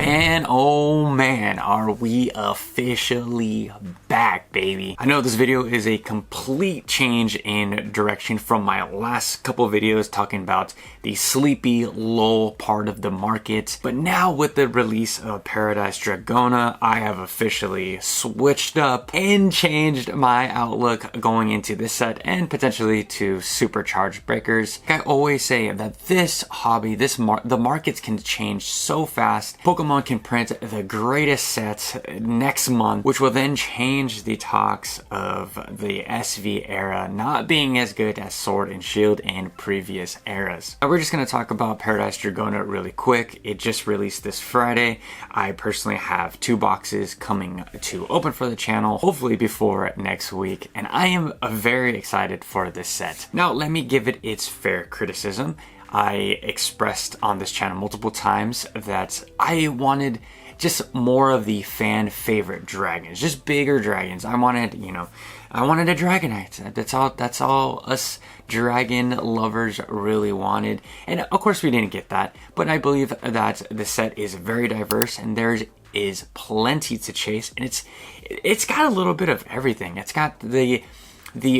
And oh man, are we officially back, baby. I know this video is a complete change in direction from my last couple videos talking about the sleepy, lull part of the market. But now with the release of Paradise Dragona, I have officially switched up and changed my outlook going into this set and potentially to supercharged breakers. I always say that this hobby, the markets can change so fast. Pokemon can print the greatest sets next month, which will then change the talks of the SV era not being as good as Sword and Shield in previous eras. Now we're just going to talk about Paradise Dragona really quick. It just released this Friday. I personally have 2 boxes coming to open for the channel, hopefully before next week, and I am very excited for this set. Now let me give it its fair criticism. I expressed on this channel multiple times that I wanted just more of the fan favorite dragons, just bigger dragons. I wanted a Dragonite. That's all us dragon lovers really wanted. And of course we didn't get that, but I believe that the set is very diverse and there is plenty to chase, and it's got a little bit of everything. It's got the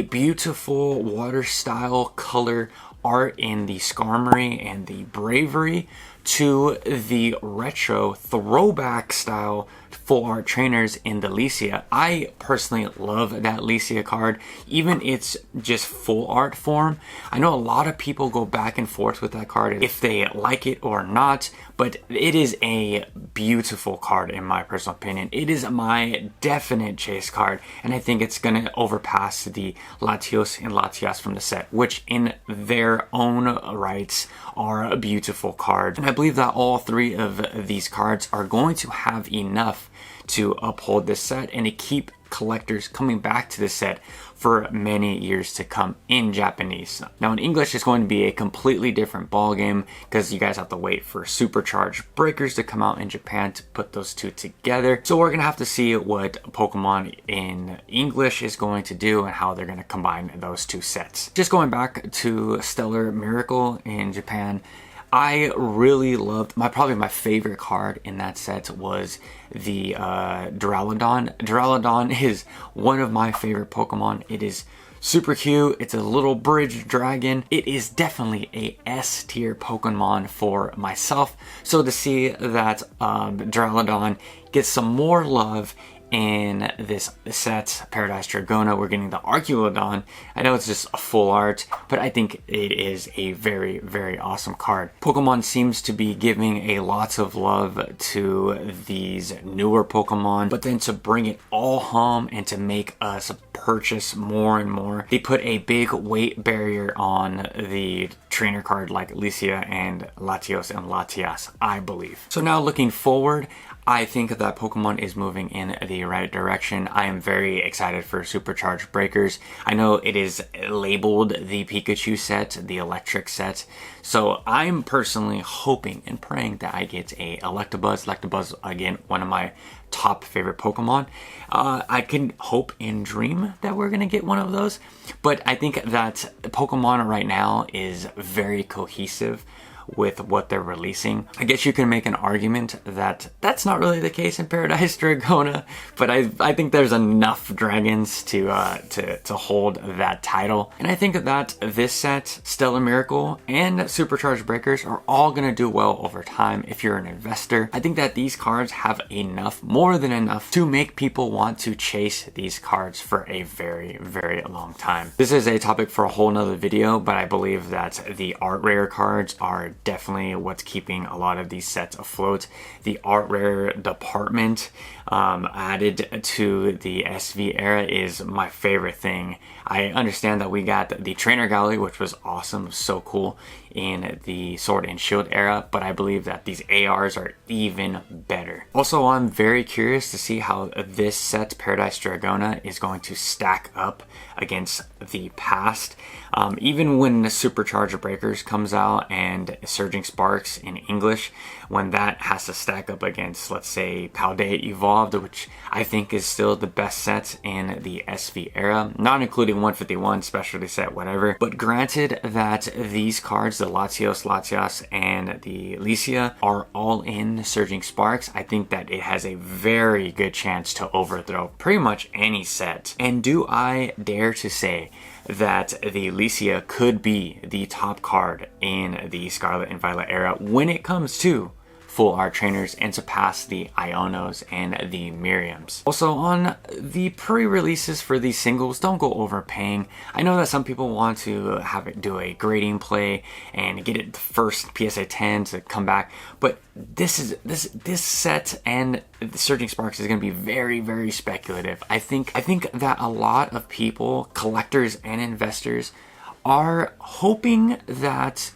beautiful water style color art in the Skarmory and the Bravery to the retro throwback style full art trainers in the Licia. I personally love that Licia card, even its just full art form. I know a lot of people go back and forth with that card if they like it or not, but it is a beautiful card in my personal opinion. It is my definite chase card, and I think it's gonna overpass the Latios and Latias from the set, which in their own rights are beautiful cards. And I believe that all 3 of these cards are going to have enough to uphold this set and to keep collectors coming back to this set for many years to come in Japanese. Now in English it's going to be a completely different ball game because you guys have to wait for supercharged breakers to come out in Japan to put those 2 together. So we're gonna have to see what Pokemon in English is going to do and how they're gonna combine those 2 sets. Just going back to Stellar Miracle in Japan, I really loved, probably my favorite card in that set was the Duraludon. Duraludon is one of my favorite Pokemon. It is super cute. It's a little bridge dragon. It is definitely a S tier Pokemon for myself. So to see that Duraludon gets some more love in this set, Paradise Dragona, we're getting the Arculodon. I know it's just a full art, but I think it is a very, very awesome card. Pokemon seems to be giving a lot of love to these newer Pokemon, but then to bring it all home and to make us purchase more and more, they put a big weight barrier on the trainer card like Licia and Latios and Latias, I believe. So now looking forward, I think that Pokemon is moving in the right direction. I am very excited for Supercharged Breakers. I know it is labeled the Pikachu set, the electric set. So I'm personally hoping and praying that I get a Electabuzz. Electabuzz, again, one of my top favorite Pokemon. I can hope and dream that we're gonna get one of those, but I think that Pokemon right now is very cohesive with what they're releasing. I guess you can make an argument that that's not really the case in Paradise Dragona, but I think there's enough dragons to hold that title. And I think that this set, Stellar Miracle, and Supercharged Breakers are all gonna do well over time if you're an investor. I think that these cards have enough, more than enough, to make people want to chase these cards for a very, very long time. This is a topic for a whole nother video, but I believe that the art rare cards are definitely what's keeping a lot of these sets afloat. The art rare department added to the SV era is my favorite thing. I understand that we got the trainer gallery, which was awesome, so cool in the Sword and Shield era, but I believe that these ARs are even better. Also, I'm very curious to see how this set, Paradise Dragona, is going to stack up against the past. Even when the Supercharger Breakers comes out and Surging Sparks in English, when that has to stack up against, let's say, Paldea Evolved, which I think is still the best set in the SV era, not including 151, specialty set, whatever. But granted that these cards, the Latias, and the Lycia, are all in Surging Sparks, I think that it has a very good chance to overthrow pretty much any set. And do I dare to say that the Lycia could be the top card in the Scarlet and Violet era when it comes to full art trainers and surpass the Ionos and the Miriams. Also, on the pre-releases for these singles, don't go overpaying. I know that some people want to have it do a grading play and get it the first PSA 10 to come back, but this set and the Surging Sparks is going to be very, very speculative. I think that a lot of people, collectors and investors, are hoping that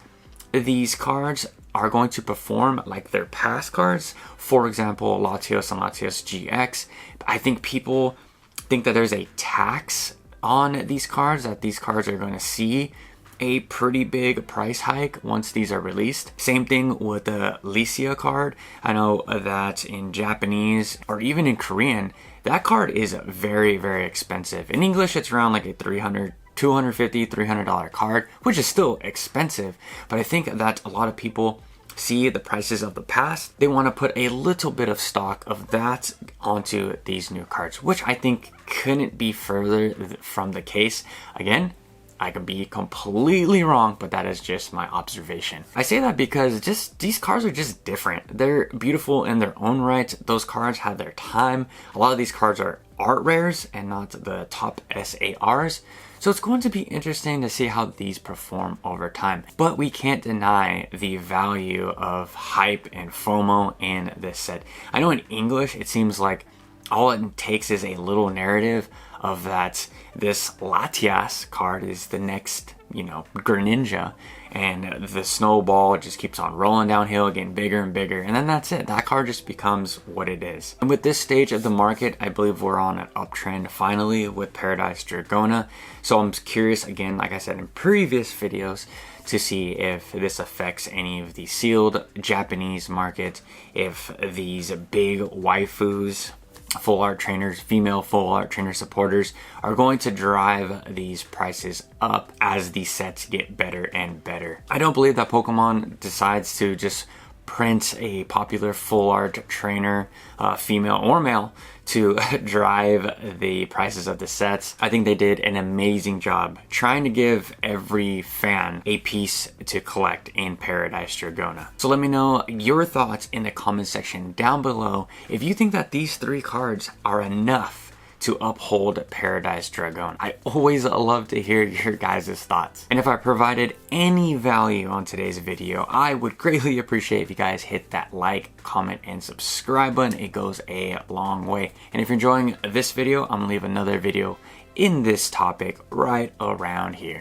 these cards are going to perform like their past cards. For example, Latios and Latios GX. I think people think that there's a tax on these cards, that these cards are going to see a pretty big price hike once these are released. Same thing with the Lycia card. I know that in Japanese or even in Korean, that card is very, very expensive. In English, it's around like a $250, $300 card, which is still expensive. But I think that a lot of people see the prices of the past. They want to put a little bit of stock of that onto these new cards, which I think couldn't be further from the case. Again, I could be completely wrong, but that is just my observation. I say that because these cards are just different. They're beautiful in their own right. Those cards have their time. A lot of these cards are art rares and not the top SARs. So it's going to be interesting to see how these perform over time. But we can't deny the value of hype and FOMO in this set. I know in English, it seems like all it takes is a little narrative of that this Latias card is the next, Greninja, and the snowball just keeps on rolling downhill, getting bigger and bigger, and then that's it. That card just becomes what it is. And with this stage of the market, I believe we're on an uptrend finally with Paradise Dragona. So I'm curious, again, like I said in previous videos, to see if this affects any of the sealed Japanese market, if these big waifus, full art trainers, female full art trainer supporters, are going to drive these prices up as these sets get better and better. I don't believe that Pokemon decides to just print a popular full art trainer, female or male, to drive the prices of the sets. I think they did an amazing job trying to give every fan a piece to collect in Paradise Dragona. So let me know your thoughts in the comment section down below if you think that these three cards are enough to uphold Paradise Dragona. I always love to hear your guys' thoughts. And if I provided any value on today's video, I would greatly appreciate if you guys hit that like, comment, and subscribe button. It goes a long way. And if you're enjoying this video, I'm gonna leave another video in this topic right around here.